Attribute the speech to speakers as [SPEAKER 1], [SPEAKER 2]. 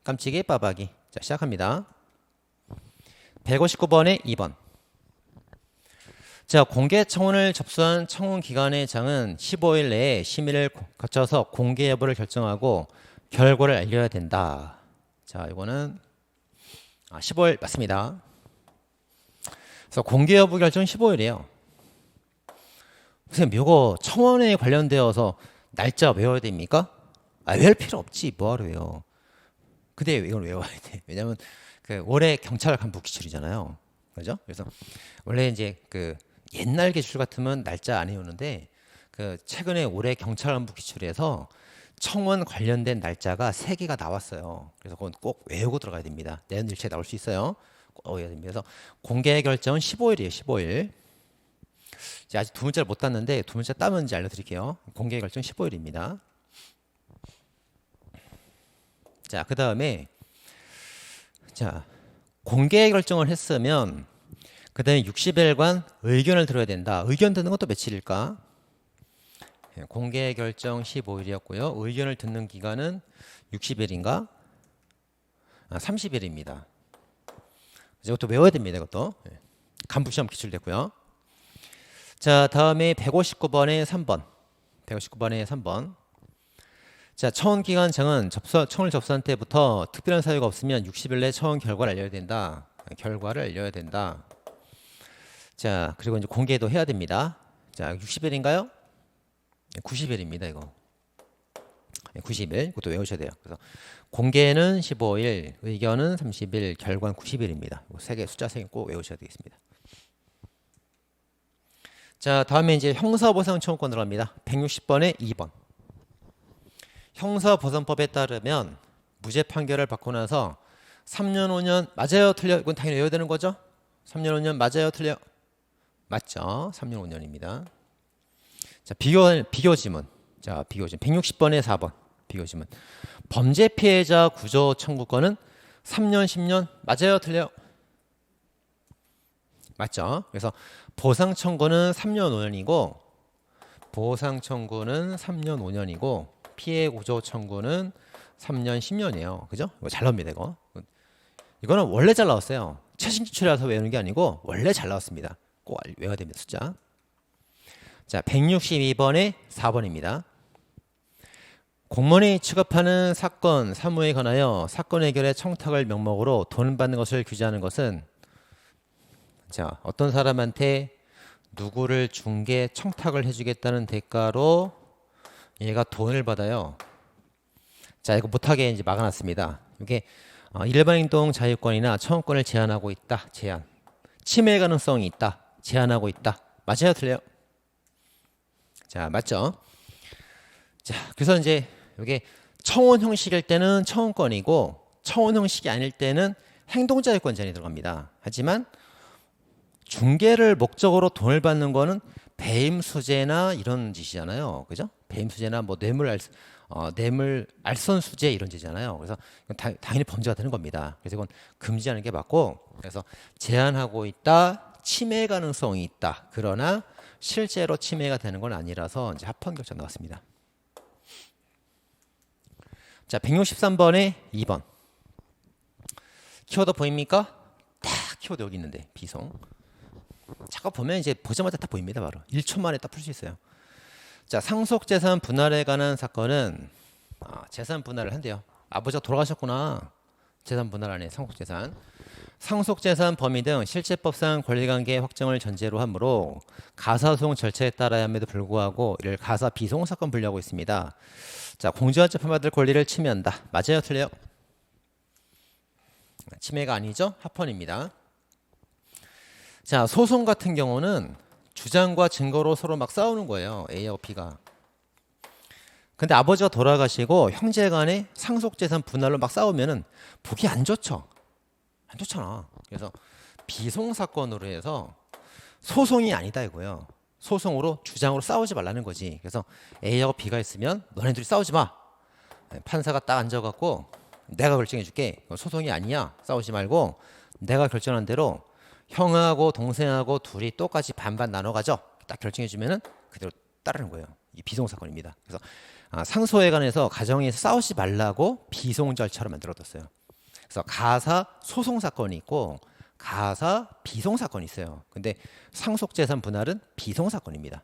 [SPEAKER 1] 깜찍이 빠박이. 자, 시작합니다. 159번에 2번. 자, 공개 청원을 접수한 청원기관의 장은 15일 내에 심의를 거쳐서 공개 여부를 결정하고 결과를 알려야 된다. 자, 이거는 15일 맞습니다. 그래서 공개 여부 결정 15일이에요. 선생님, 이거 청원에 관련되어서 날짜 외워야 됩니까? 외울 필요 없지. 뭐하러 외워. 근데 이걸 외워야 돼. 왜냐면 올해 경찰 간부 기출이잖아요. 그죠? 그래서 원래 이제 옛날 기출 같으면 날짜 안 외우는데 최근에 올해 경찰 간부 기출에서 청원 관련된 날짜가 3개가 나왔어요. 그래서 그건 꼭 외우고 들어가야 됩니다. 내년 일치에 나올 수 있어요. 꼭 외워야 됩니다. 그래서 공개 결정은 15일이에요. 15일. 아직 두 문자를 못 땄는데 두 문자 따면 이제 알려드릴게요. 공개 결정 15일입니다. 자, 그 다음에 공개 결정을 했으면 그 다음에 60일간 의견을 들어야 된다. 의견 듣는 것도 며칠일까? 공개 결정 15일이었고요. 의견을 듣는 기간은 60일인가? 30일입니다. 이것도 외워야 됩니다. 이것도. 간부시험 기출됐고요. 자, 다음에 159번에 3번. 159번에 3번. 자, 청원기관장은 청원을 접수한 때부터 특별한 사유가 없으면 60일 내 청원 결과를 알려야 된다. 결과를 알려야 된다. 자, 그리고 이제 공개도 해야 됩니다. 자, 60일인가요? 90일입니다, 이거. 90일. 이것도 외우셔야 돼요. 그래서 공개는 15일, 의견은 30일, 결과는 90일입니다. 숫자 3개 꼭 외우셔야 되겠습니다. 자, 다음에 이제 형사보상 청구권 들어갑니다. 160번에 2번. 형사보상법에 따르면 무죄 판결을 받고 나서 3년 5년 맞아요 틀려? 이건 당연히 외워야 되는 거죠. 3년 5년 맞아요 틀려? 맞죠. 3년 5년입니다. 자, 비교 지문. 자, 비교 지문 160번에 4번. 비교 지문. 범죄 피해자 구조 청구권은 3년 10년 맞아요 틀려? 맞죠. 그래서 보상 청구는 3년 5년이고 보상 청구는 3년 5년이고 피해 구조 청구는 3년 10년이에요. 그죠? 이거 잘 나옵니다, 이거. 이거는 원래 잘 나왔어요. 최신 기출이라서 외우는 게 아니고 원래 잘 나왔습니다. 꼭 외워야 됩니다, 숫자. 자, 162번에 4번입니다. 공무원이 취급하는 사건, 사무에 관하여 사건 해결의 청탁을 명목으로 돈 받는 것을 규제하는 것은 자, 어떤 사람한테 누구를 중개 청탁을 해주겠다는 대가로 얘가 돈을 받아요. 자, 이거 못하게 이제 막아놨습니다. 이게 일반행동 자유권이나 청구권을 제한하고 있다. 제한. 침해 가능성이 있다. 제한하고 있다. 맞아요, 틀려요? 자, 맞죠? 자, 그래서 이제 이게 청원 형식일 때는 청원권이고 청원 형식이 아닐 때는 행동자유권 제한이 들어갑니다. 하지만 중개를 목적으로 돈을 받는 거는 배임수재나 이런 짓이잖아요. 그죠? 배임수재나 뭐 뇌물 알선수재 이런 짓이잖아요. 그래서 당연히 범죄가 되는 겁니다. 그래서 이건 금지하는 게 맞고, 그래서 제한하고 있다, 침해 가능성이 있다. 그러나 실제로 침해가 되는 건 아니라서 이제 합헌 결정 나왔습니다. 자, 163번에 2번. 키워드 보입니까? 딱 키워드 여기 있는데 비송. 잠깐 보면 이제 보자마자 딱 보입니다. 바로 1초 만에 딱 풀 수 있어요. 자, 상속재산 분할에 관한 사건은 재산 분할을 한대요. 아버지가 돌아가셨구나. 재산 분할 안에 상속재산. 상속재산 범위 등 실제법상 권리관계 확정을 전제로 하므로 가사소송 절차에 따라야 함에도 불구하고 이를 가사 비소송 사건 분류하고 있습니다. 자, 공정한 재판받을 권리를 침해한다. 맞아요, 틀려요? 침해가 아니죠. 합헌입니다. 자, 소송 같은 경우는 주장과 증거로 서로 막 싸우는 거예요. A하고 B가. 근데 아버지가 돌아가시고 형제간에 상속재산 분할로 막 싸우면은 보기 안 좋죠. 안 좋잖아. 그래서 비소송 사건으로 해서 소송이 아니다 이거예요. 소송으로 주장으로 싸우지 말라는 거지. 그래서 A하고 B가 있으면 너네들이 싸우지 마. 판사가 딱 앉아갖고 내가 결정해줄게. 소송이 아니야. 싸우지 말고 내가 결정한 대로 형하고 동생하고 둘이 똑같이 반반 나눠 가져. 딱 결정해주면은 그대로 따르는 거예요. 이 비소송 사건입니다. 그래서 상소에 관해서 가정에서 싸우지 말라고 비송 절차로 만들어뒀어요. 그래서 가사 소송 사건이 있고 가사 비송 사건이 있어요. 근데 상속재산 분할은 비송 사건입니다.